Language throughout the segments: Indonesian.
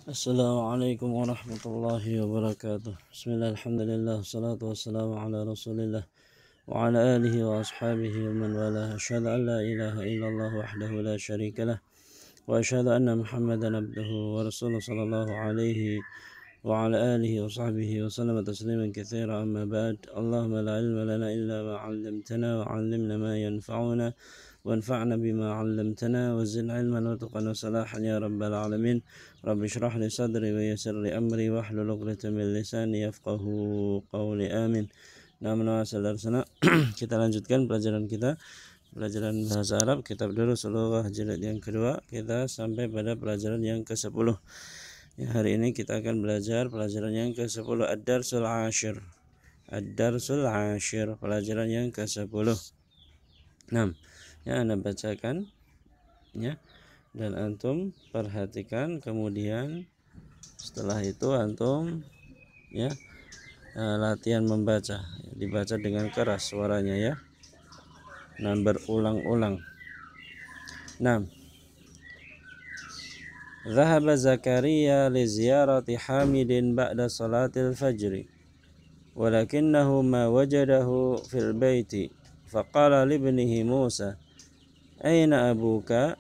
Assalamualaikum warahmatullahi wabarakatuh. Bismillah, alhamdulillah, salatu wassalamu ala rasulillah wa ala alihi wa ashabihi wa man walah. Asyhadu an la ilaha illallah wahdahu la syarika lah wa asyhadu anna muhammadan abduhu wa rasuluh sallallahu alaihi wa ala alihi wa sahbihi wa sallama tasliman katsira, amma ba'd. Allahumma la ilma lana illa ma 'allamtana wa 'allimna ma yanfa'una وانفعنا بما علمتنا وزدنا علما وتقا وصلاحا يا رب العالمين. رب اشرح لي صدري ويسر لي أمري واحلل عقدة من لساني yafqahu qawli, amin. Nah, saudara-saudara, kita lanjutkan pelajaran bahasa Arab, kitab Durus Lughah jilid yang kedua. Kita sampai pada pelajaran yang ke-10. Ya, hari ini kita akan belajar pelajaran yang ke-10, Ad-Darsul Ashir. Ad-Darsul Ashir, pelajaran yang ke-10. Nah, ya, Anda bacakan ya, dan antum perhatikan, kemudian setelah itu antum ya latihan membaca, dibaca dengan keras suaranya ya. Nah, berulang-ulang. Nah, Dhahaba Zakaria li ziyarati Hamidin ba'da salatil fajri walakinnahu ma wajadahu fil baiti faqala li ibnihi Musa Aina abuka?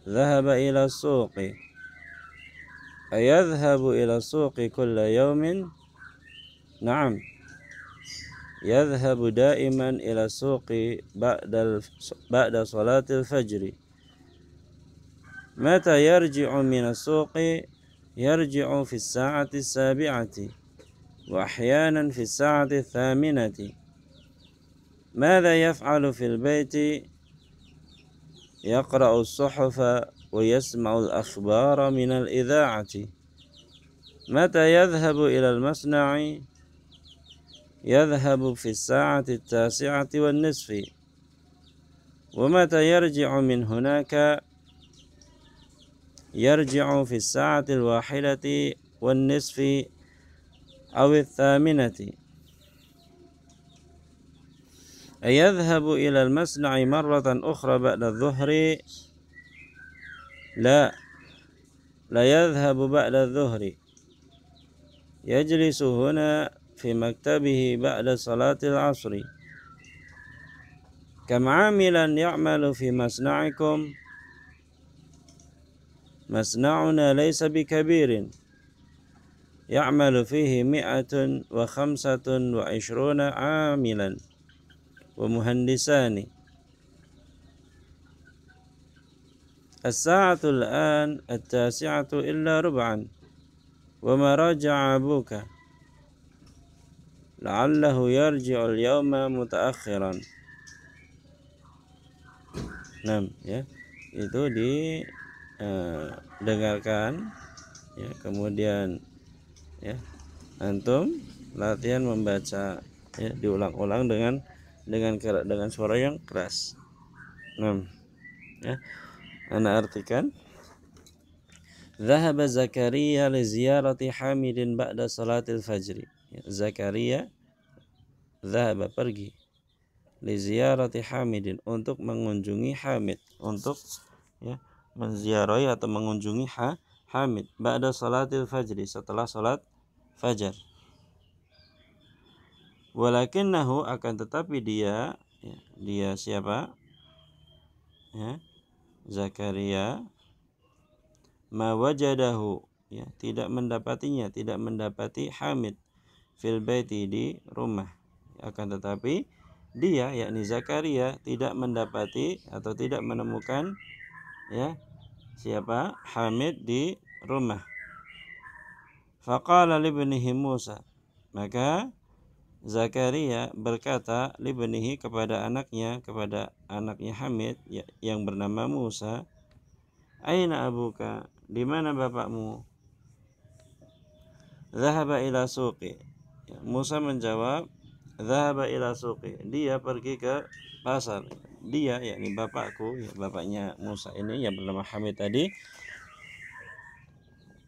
Dhahaba ila suqi. Ayadhhabu ila suqi kulla yawmin? Na'am. Yadhhabu da'iman ila suqi ba'da salatil fajri. Mata yarji'u min as-suqi? Yarji'u fi as-sa'ati as-sabi'ati wa ahyanan fi as-sa'ati ath-thaminati. Madha yaf'alu fil bayti? يقرأ الصحف ويسمع الأخبار من الإذاعة. متى يذهب إلى المصنع؟ يذهب في الساعة 9:30. ومتى يرجع من هناك؟ يرجع في الساعة 1:30 أو 8:00. أيذهب إلى المصنع مرة أخرى بعد الظهر؟ لا يذهب بعد الظهر. يجلس هنا في مكتبه بعد صلاة العصر. كم عاملا يعمل في مصنعكم؟ مصنعنا ليس بكبير، يعمل فيه 125 عاملا ومهندسان. الساعة الآن 9:45. وما راجع أبوك؟ لعله يرجع اليوم متأخرا. Nah, ya, itu didengarkan ya, kemudian ya antum latihan membaca ya, diulang-ulang dengan suara yang keras. Nah, ya, ana artikan. Dhahaba Zakaria li ziyarati Hamidin ba'da salatil fajri. Ya, Zakaria dhahaba, pergi, li ziyarati Hamidin, untuk mengunjungi Hamid, untuk ya menziarahi atau mengunjungi Hamid ba'da salatil fajri, setelah salat fajar. Walakinnahu, akan tetapi dia siapa? Ya, Zakaria, ma wajadahu, ya, tidak mendapati Hamid fil baiti, di rumah. Akan tetapi dia, yakni Zakaria, tidak mendapati atau tidak menemukan ya siapa? Hamid di rumah. Faqala li ibnihi Musa, maka Zakaria berkata libnihi, kepada anaknya Hamid yang bernama Musa, Aina abuka? Di mana bapakmu? Dhahaba ila suqi. Musa menjawab, Dhahaba ila suqi, dia pergi ke pasar. Dia, yakni bapakku, ya, bapaknya Musa ini yang bernama Hamid tadi,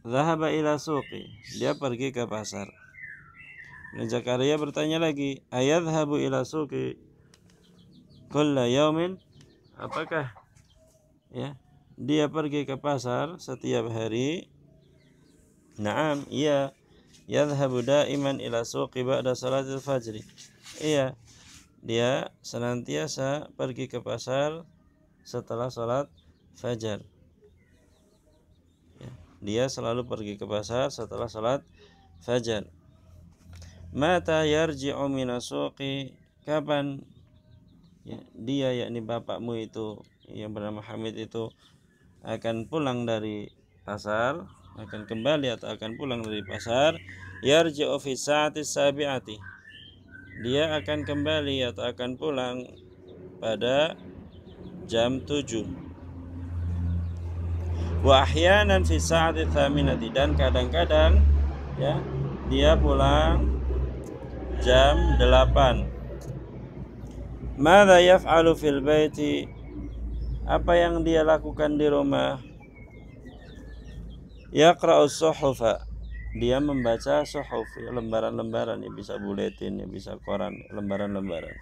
Dhahaba ila suqi, dia pergi ke pasar. Dan Zakaria bertanya lagi, Ayadhhabu ila suqi kulla yaumin? Apakah ya dia pergi ke pasar setiap hari? Naam, iya. Yadhhabu daiman ila suqi ba'da salatil fajri. Iya, dia senantiasa pergi ke pasar setelah salat fajar. Ya, dia selalu pergi ke pasar setelah salat fajar. Mata yarji'u minasuqi, kapan ya, dia yakni bapakmu itu yang bernama Hamid itu akan pulang dari pasar, akan kembali atau akan pulang dari pasar. Yarji'u fi sa'ati sabi'ati, dia akan kembali atau akan pulang pada jam 7. Wa ahyanan fi sa'ati thaminati, dan kadang-kadang ya dia pulang jam 8. Madza yaf'alu fil baiti, apa yang dia lakukan di rumah? Yaqra'u suhufa, dia membaca suhuf, ya, lembaran-lembaran, ya bisa buletin, ya bisa koran, lembaran-lembaran.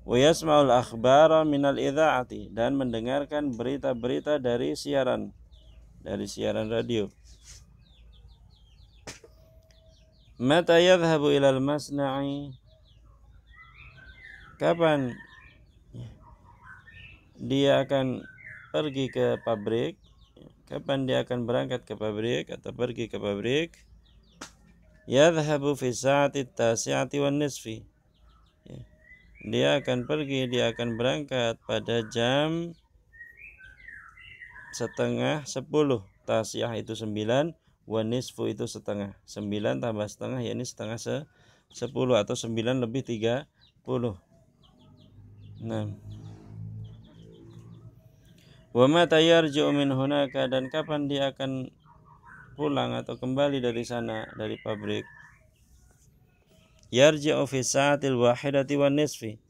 Wa yasma'ul akhbara minal idha'ati, dan mendengarkan berita-berita dari siaran radio. Mata yadhhabu ilal masna'i, kapan dia akan pergi ke pabrik? Kapan dia akan berangkat ke pabrik atau pergi ke pabrik? Yadhhabu fi sa'ati tasi'ati wan nisfi, dia akan pergi, dia akan berangkat pada jam setengah 10. Tasiyah itu 9, wa nisfu itu setengah. 9 tambah setengah, yakni setengah 10 atau 9 lebih 30. Nah, wa mata yarji'u min hunaka, dan kapan dia akan pulang atau kembali dari sana, dari pabrik? Yarji'u fi sa'atil wahidati wan nisfi,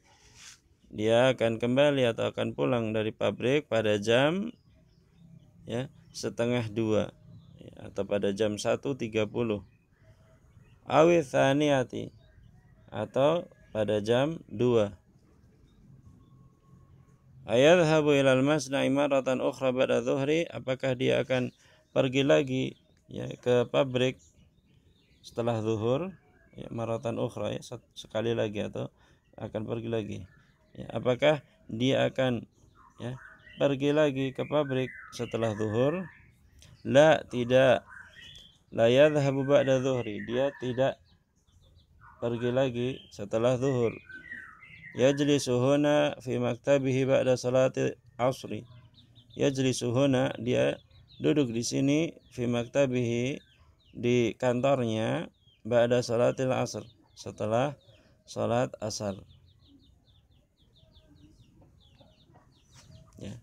dia akan kembali atau akan pulang dari pabrik pada jam ya setengah 2, ya, atau pada jam 1.30. Awi tsaniyati, atau pada jam 2. Ayadhhabu ilal masna'i maratan ukhra ba'da dhuhri, apakah dia akan pergi lagi ya ke pabrik setelah zuhur, ya, maratan ukhra, ya, sekali lagi, atau akan pergi lagi, ya, apakah dia akan ya pergi lagi ke pabrik setelah zuhur? La, tidak. La yadhhabu ba'da dhuhri, dia tidak pergi lagi setelah zuhur. Yajlisu huna fi maktabihi ba'da salati asri. Yajlisu huna, dia duduk di sini, fi maktabihi, di kantornya, ba'da salatil asr, setelah salat asar. Ya.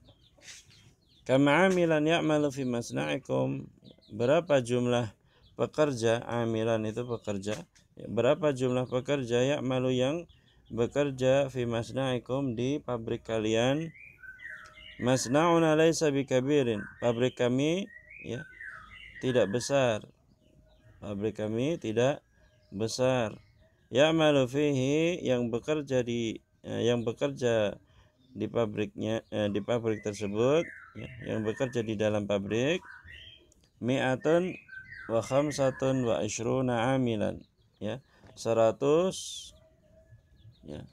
Kama amilan ya'malu fi masna'ikum, berapa jumlah pekerja, amilan itu pekerja, berapa jumlah pekerja, ya'malu yang bekerja, fi masna'ikum di pabrik kalian. Masna'una laisa bikabirin, pabrik kami ya tidak besar, pabrik kami tidak besar. Ya'malu fihi, yang bekerja di pabriknya, di pabrik tersebut, ya, yang bekerja di dalam pabrik, mi'atun wa khamsatun wa ishruna amilan, ya 100, ya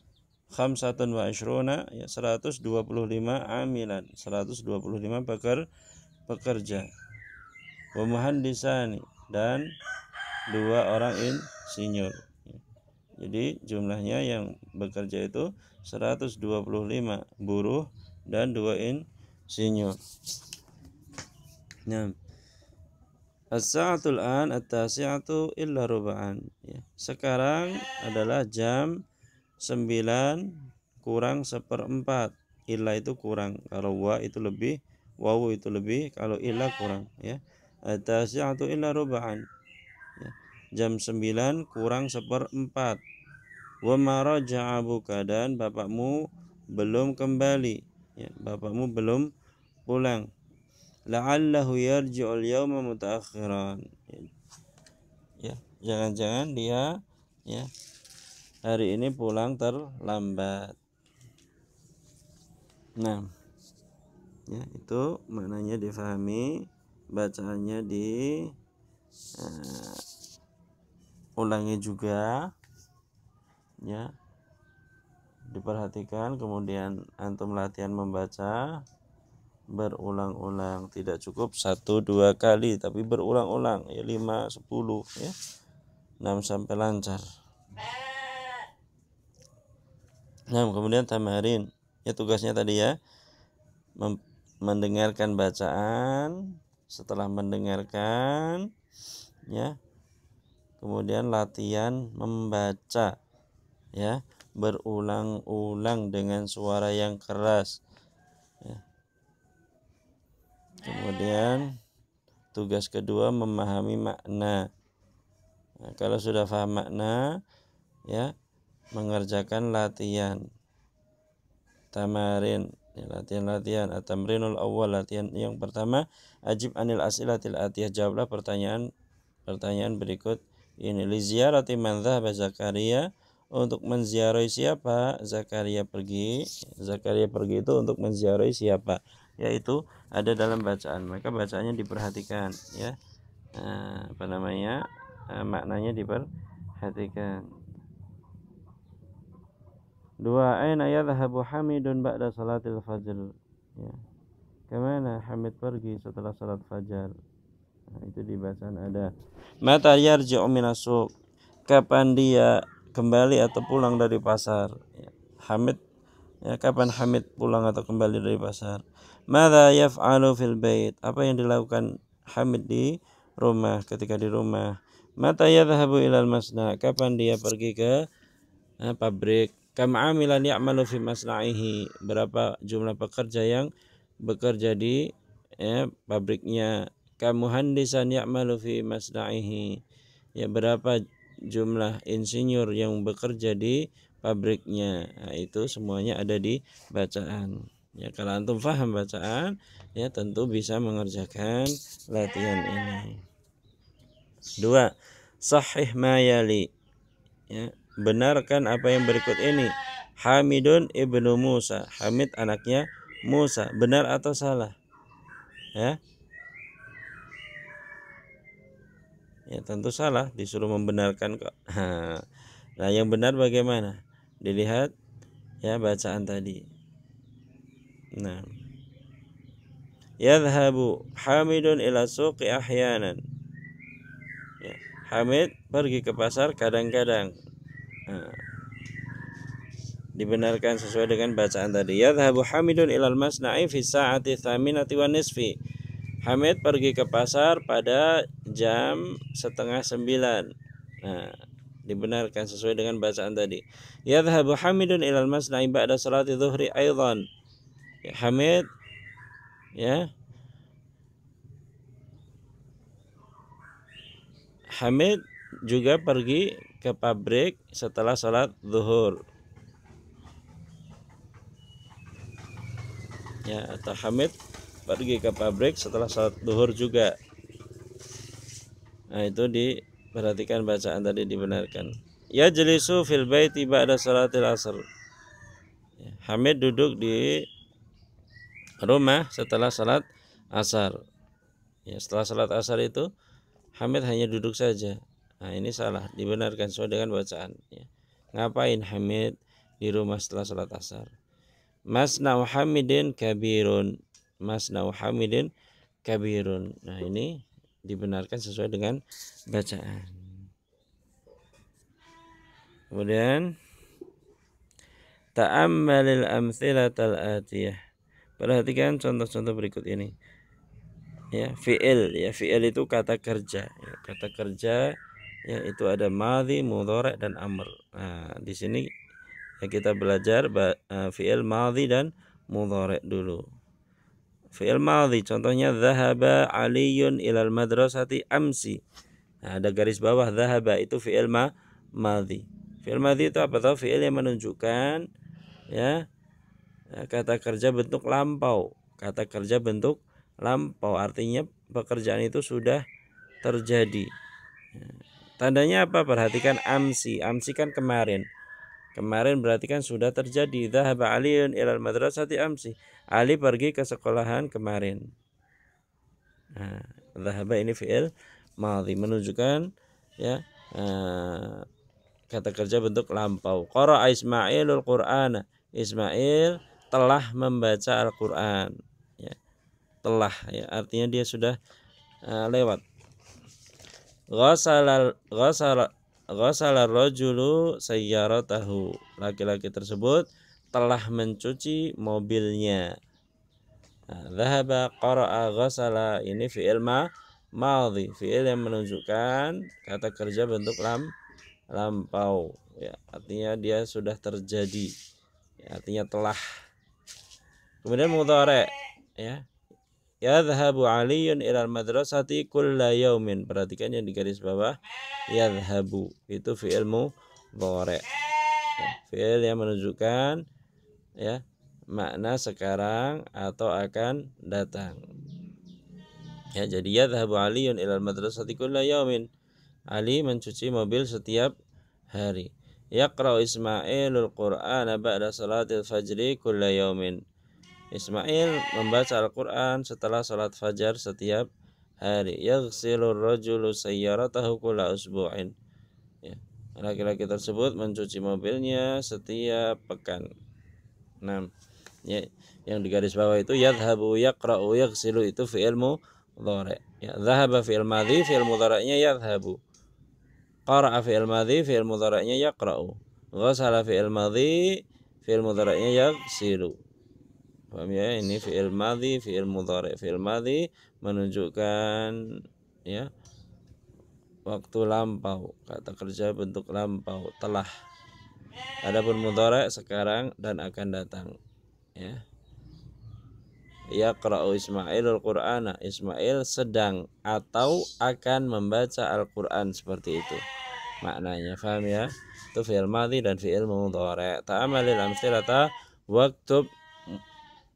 khamsatun wa ishruna, ya 125 amilan, 125 pekerja. Wa muhandisani, dan 2 orang insinyur. Jadi jumlahnya yang bekerja itu 125 buruh dan 2 insinyur. Nah, as-sa'atul an at-tasi'atu illa ruba'an, ya. Sekarang adalah jam 9 kurang 1/4. Illa itu kurang, kalau wa itu lebih, wawu itu lebih, kalau illa kurang, ya. At-tasi'atu illa ruba'an, ya. Jam 9 kurang 1/4. Wa ma raja'a abuka, dan bapakmu belum kembali, ya, bapakmu belum pulang. La'allahu yarji'ul yawma mutaakhiran, ya, jangan-jangan dia ya hari ini pulang terlambat. Nah, ya, itu maknanya difahami, bacaannya Ulangi juga ya, diperhatikan. Kemudian antum latihan membaca berulang-ulang, tidak cukup 1-2 kali tapi berulang-ulang ya, 5-10 ya, 6 sampai lancar. Nah, kemudian tamarin ya, tugasnya tadi ya, mendengarkan bacaan. Setelah mendengarkan ya, kemudian latihan membaca ya, berulang-ulang dengan suara yang keras ya. Kemudian tugas kedua memahami makna. Nah, kalau sudah paham makna ya, mengerjakan latihan tamarin ya, latihan at-tamrinul awal, latihan yang pertama, ajib anil as'ilatil atiyah, jawablah pertanyaan berikut ini. Li ziyarati man dhahaba Zakaria, untuk menziarahi siapa Zakaria pergi. Zakaria pergi itu untuk menziarahi siapa, yaitu ada dalam bacaan, maka bacaannya diperhatikan ya. Maknanya diperhatikan. 2. Aina yadhhabu Hamidun ba'da salatil fajr ya. Kemana Hamid pergi setelah salat fajar? Nah, itu di bacaan ada. Mata yarji'u minas suq, kapan dia kembali atau pulang dari pasar ya. Hamid ya, kapan Hamid pulang atau kembali dari pasar? Madza yaf'alu fil bait, apa yang dilakukan Hamid di rumah, ketika di rumah? Mata yadhhabu ilal masna, kapan dia pergi ke pabrik? Kam amilan ya'malu fi masna'ihi, berapa jumlah pekerja yang bekerja di pabriknya? Kam muhandisan ya'malu fi masna'ihi, ya, berapa jumlah insinyur yang bekerja di pabriknya? Nah, itu semuanya ada di bacaan. Ya, kalau antum paham bacaan, ya tentu bisa mengerjakan latihan ini. 2. Sahih ma yali, ya, benarkan apa yang berikut ini. Hamidun ibnu Musa, Hamid anaknya Musa, benar atau salah? Ya, ya tentu salah, disuruh membenarkan kok. Nah, yang benar bagaimana? Dilihat ya bacaan tadi. Nah, yadhhabu Hamidun ila suqi ahyanan ya, Hamid pergi ke pasar kadang-kadang. Nah, dibenarkan sesuai dengan bacaan tadi. Yadhhabu Hamidun ilal masna'i fi sa'ati thaminati wa nisfi, Hamid pergi ke pasar pada jam 8:30. Nah, dibenarkan sesuai dengan bacaan tadi. Yadhhabu Hamidun ilal masna'i ba'da salati dhuhri aidan ya, Hamid ya, Hamid juga pergi ke pabrik setelah salat zuhur ya, atau Hamid pergi ke pabrik setelah salat zuhur juga. Nah, itu diperhatikan bacaan tadi, dibenarkan. Yajlisu fil baiti ba'da salatil asr ya, Hamid duduk di rumah setelah salat asar ya, setelah salat asar itu Hamid hanya duduk saja. Nah, ini salah, dibenarkan sesuai dengan bacaan ya. Ngapain Hamid di rumah setelah salat asar? Masna'u Hamidin kabirun, Masna'u Hamidin kabirun. Nah, ini dibenarkan sesuai dengan bacaan. Kemudian ta'ammalil amtsilatal atiyah, perhatikan contoh-contoh berikut ini ya. Fi'il ya, fi'il itu kata kerja ya, kata kerja ya, itu ada madhi, mudhari' dan amr. Nah, di sini ya kita belajar fi'il madhi dan mudhari' dulu. Fi'il madhi contohnya dhahaba Aliyun ilal madrasati amsi. Nah, ada garis bawah dhahaba, itu fi'il madhi. Fi'il madhi itu apa tahu? Fi'il yang menunjukkan ya, kata kerja bentuk lampau. Kata kerja bentuk lampau artinya pekerjaan itu sudah terjadi. Tandanya apa? Perhatikan amsi. Amsi kan kemarin. Kemarin berarti kan sudah terjadi. Dhahaba Aliyun ilal madrasati amsi. Ali pergi ke sekolahan kemarin. Nah, dhahaba ini fi'il madhi, menunjukkan ya kata kerja bentuk lampau. Qara'a Ismailul Qur'ana, Ismail telah membaca Al-Qur'an, ya. Telah, ya, artinya dia sudah lewat. Ghasala rajulu sayyaratahu, laki-laki tersebut telah mencuci mobilnya. Dhahaba, qara'a, ghasala, ini fi'il madhi, fi'il yang menunjukkan kata kerja bentuk lampau, ya, artinya dia sudah terjadi, ya, artinya telah. Kemudian mudhari', ya, yadhhabu Aliyun ilal madrasati kulla yaumin, perhatikan yang di garis bawah, yadhhabu itu fi'il mudhari', ya, fi'il yang menunjukkan ya makna sekarang atau akan datang. Ya, jadi yadhhabu Aliyun ilal madrasati kulla yaumin, Ali mencuci mobil setiap hari. Yaqra'u Ismailul Qur'ana ba'da salatil fajri kulla yaumin, Ismail membaca Al-Quran setelah salat fajar setiap hari. Yaghsilur rajulu sayyaratahu kulla usbu'in, ya, laki-laki tersebut mencuci mobilnya setiap pekan. 6. Ya, yang di garis bawah itu yadhhabu, yaqra'u, yaghsilu itu fi'il mudhari', ya. Dhahaba fi'il madhi, fi'il mudhari'nya yadhhabu. Qara'a fi'il madhi, fi'il mudhari'nya yaqra'u. Ghasala fi'il madhi, fi'il mudhari'nya yaghsilu. Paham ya? Ini fi'il madhi, fi'il mudhari'. Fi'il madhi menunjukkan ya waktu lampau, kata kerja bentuk lampau, telah. Adapun mudhari' sekarang dan akan datang, ya. Yaqra'u Ismailul Qur'ana, Ismail sedang atau akan membaca Al-Qur'an, seperti itu maknanya. Paham ya? Itu fi'il madhi dan fi'il mudhari'. Ta'amalil amthilata waktub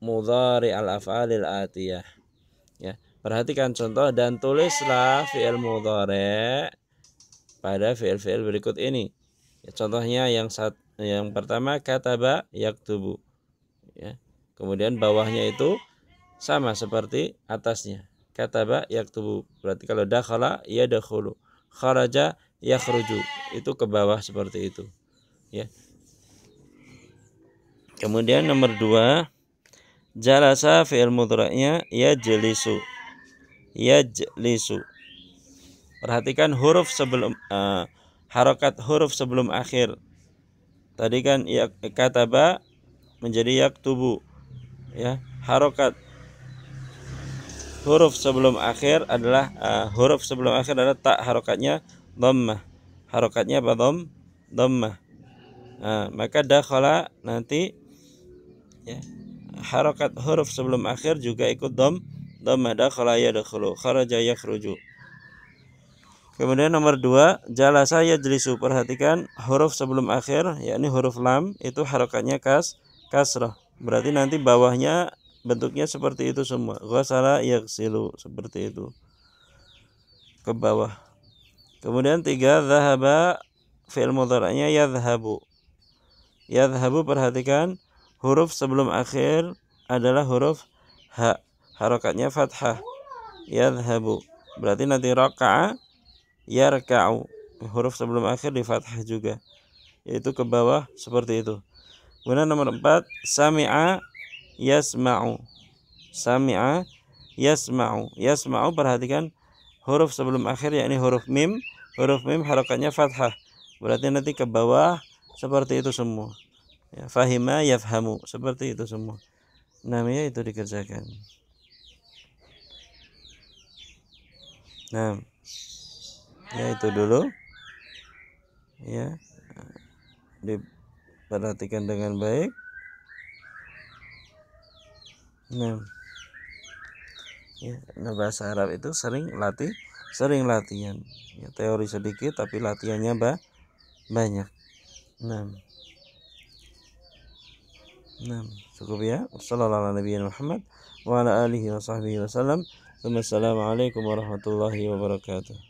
mudhari al-af'alil atiyah, ya. Perhatikan contoh dan tulislah fi'il mudhari' pada fi'il-fi'il berikut ini. Ya, contohnya yang pertama kataba yaktubu, ya. Kemudian bawahnya itu sama seperti atasnya, kataba yaktubu. Berarti kalau dakhala yadkhulu, kharaja yakhruju, itu ke bawah seperti itu, ya. Kemudian nomor 2, jalasa fi'il mudhari'nya yajlisu. Yajlisu. Perhatikan huruf sebelum harokat huruf sebelum akhir. Tadi kan ya, kataba menjadi yaktubu, ya. Harokat huruf sebelum akhir adalah huruf sebelum akhir adalah tak, harokatnya dhammah. Harokatnya apa? Dhammah. Maka dakhala nanti, ya, harokat huruf sebelum akhir juga ikut dhammah. Dakhala yadkhulu, kharaja yakhruju. Kemudian nomor 2, jalasa yajlisu. Perhatikan huruf sebelum akhir, yakni huruf lam, itu harokatnya kasrah. Berarti nanti bawahnya bentuknya seperti itu semua. Ghasala yaghsilu, seperti itu ke bawah. Kemudian 3, dhahaba fi'il mudhari'nya yadhhabu. Yadhhabu, perhatikan huruf sebelum akhir adalah huruf ha, harokatnya fathah. Yadhhabu. Berarti nanti raka'a yarka'u, huruf sebelum akhir di fathah juga, yaitu ke bawah seperti itu. Kemudian nomor 4, sami'a yasma'u. Sami'a yasma'u. Yasma'u, perhatikan huruf sebelum akhir yakni huruf mim. Huruf mim harokatnya fathah. Berarti nanti ke bawah seperti itu semua. Ya, fahima yafhamu, seperti itu semua. Namanya itu dikerjakan. Nah, ya itu dulu, ya, diperhatikan dengan baik. Nah, ya, bahasa Arab itu sering latihan, ya, teori sedikit tapi latihannya banyak. Nah, cukup ya. Wassallallahu ala nabiyina Muhammad wa ala alihi wa sahbihi wasallam. Wassalamualaikum warahmatullahi wabarakatuh.